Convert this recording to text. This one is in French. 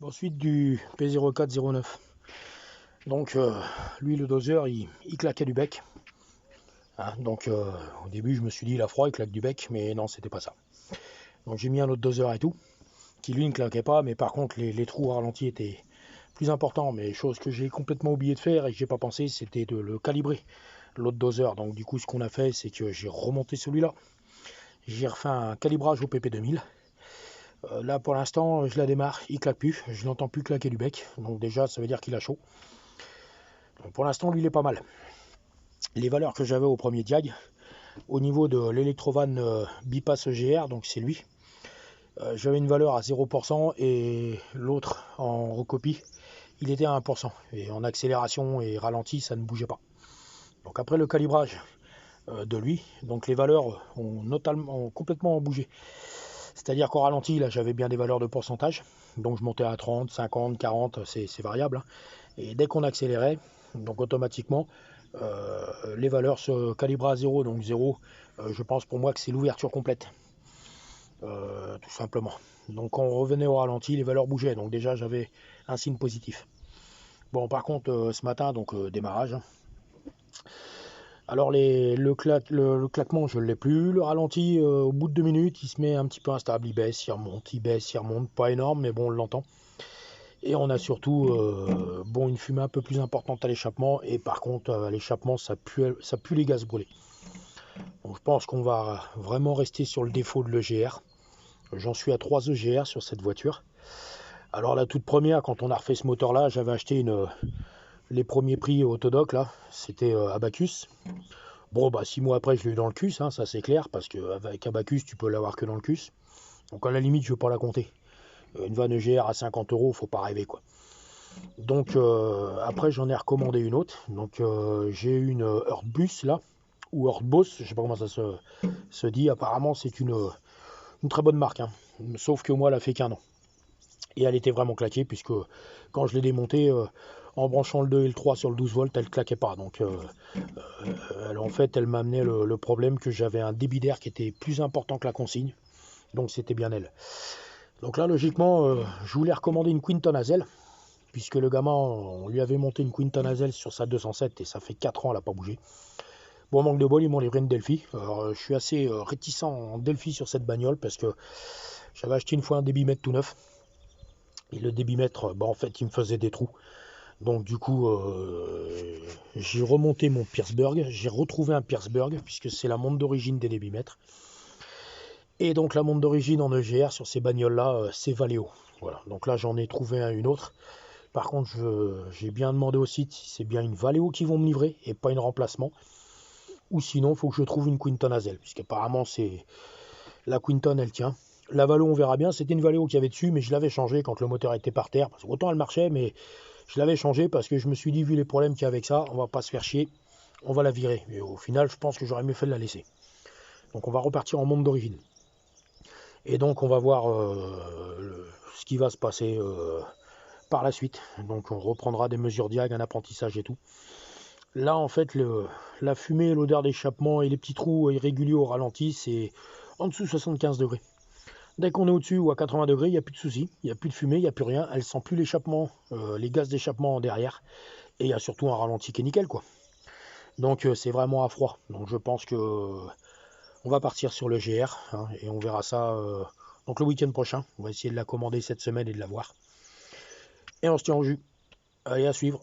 Ensuite du P0409. Donc lui le doseur il claquait du bec. Hein, donc au début je me suis dit il a froid, il claque du bec, mais non c'était pas ça. Donc j'ai mis un autre doseur et tout, qui lui ne claquait pas, mais par contre les trous ralentis étaient plus importants. Mais chose que j'ai complètement oublié de faire et que j'ai pas pensé, c'était de le calibrer, l'autre doseur. Donc du coup ce qu'on a fait, c'est que j'ai remonté celui-là. J'ai refait un calibrage au PP2000. Là pour l'instant je la démarre, il claque plus, je n'entends plus claquer du bec, donc déjà ça veut dire qu'il a chaud. Donc pour l'instant lui il est pas mal. Les valeurs que j'avais au premier diag, au niveau de l'Electrovan Bypass EGR, donc c'est lui, j'avais une valeur à 0% et l'autre en recopie il était à 1%, et en accélération et ralenti ça ne bougeait pas. Donc après le calibrage de lui, donc les valeurs ont complètement bougé. C'est-à-dire qu'au ralenti, là, j'avais bien des valeurs de pourcentage. Donc je montais à 30, 50, 40, c'est variable. Hein. Et dès qu'on accélérait, donc automatiquement, les valeurs se calibraient à 0. Donc 0, je pense pour moi que c'est l'ouverture complète. Tout simplement. Donc quand on revenait au ralenti, les valeurs bougeaient. Donc déjà, j'avais un signe positif. Bon, par contre, ce matin, donc démarrage. Hein. Alors le claquement, je ne l'ai plus. Le ralenti, au bout de 2 minutes, il se met un petit peu instable. Il baisse, il remonte, il baisse, il remonte. Pas énorme, mais bon, on l'entend. Et on a surtout une fumée un peu plus importante à l'échappement. Et par contre, à l'échappement, ça pue les gaz brûlés. Donc je pense qu'on va vraiment rester sur le défaut de l'EGR. J'en suis à 3 EGR sur cette voiture. Alors la toute première, quand on a refait ce moteur-là, j'avais acheté les premiers prix Autodoc, là. C'était Abacus. Bon, bah 6 mois après, je l'ai eu dans le cul, hein, ça c'est clair, parce qu'avec Abacus, tu peux l'avoir que dans le cul. Donc à la limite, je ne veux pas la compter. Une vanne EGR à 50 €, faut pas rêver, quoi. Donc après, j'en ai recommandé une autre. Donc j'ai une Heurtbus, là, ou Heurtboss, je sais pas comment ça se dit. Apparemment, c'est une très bonne marque, hein. Sauf que moi, elle a fait qu'un an. Et elle était vraiment claquée, puisque quand je l'ai démontée, en branchant le 2 et le 3 sur le 12 volts, elle ne claquait pas. Donc en fait, elle m'amenait le problème que j'avais un débit d'air qui était plus important que la consigne. Donc c'était bien elle. Donc là, logiquement, je voulais recommander une Quinton Hazel, puisque le gamin, on lui avait monté une Quinton Hazel sur sa 207 et ça fait 4 ans, elle n'a pas bougé. Bon, manque de bol, ils m'ont livré une Delphi. Alors, je suis assez réticent en Delphi sur cette bagnole, parce que j'avais acheté une fois un débitmètre tout neuf. Et le débitmètre, en fait, il me faisait des trous. Donc du coup, j'ai remonté mon Pierceburg, j'ai retrouvé un Pierceburg, puisque c'est la montre d'origine des débitmètres. Et donc la montre d'origine en EGR sur ces bagnoles-là, c'est Valeo. Voilà, donc là j'en ai trouvé une autre. Par contre, j'ai bien demandé au site si c'est bien une Valeo qui vont me livrer et pas une remplacement. Ou sinon, il faut que je trouve une Quinton Hazel, puisqu'apparemment c'est la Quinton, elle tient. La Valeo, on verra bien. C'était une Valeo qui avait dessus, mais je l'avais changée quand le moteur était par terre. Parce qu'autant elle marchait, mais je l'avais changée parce que je me suis dit, vu les problèmes qu'il y a avec ça, on va pas se faire chier, on va la virer. Et au final, je pense que j'aurais mieux fait de la laisser. Donc on va repartir en montre d'origine. Et donc on va voir ce qui va se passer par la suite. Donc on reprendra des mesures diag, un apprentissage et tout. Là en fait la fumée, l'odeur d'échappement et les petits trous irréguliers au ralenti, c'est en dessous de 75 degrés. Dès qu'on est au-dessus ou à 80 degrés, il n'y a plus de soucis, il n'y a plus de fumée, il n'y a plus rien, elle sent plus l'échappement, les gaz d'échappement derrière, et il y a surtout un ralenti qui est nickel, quoi. Donc c'est vraiment à froid. Donc je pense que on va partir sur le GR, hein, et on verra ça donc le week-end prochain. On va essayer de la commander cette semaine et de la voir. Et on se tient au jus. Allez, à suivre.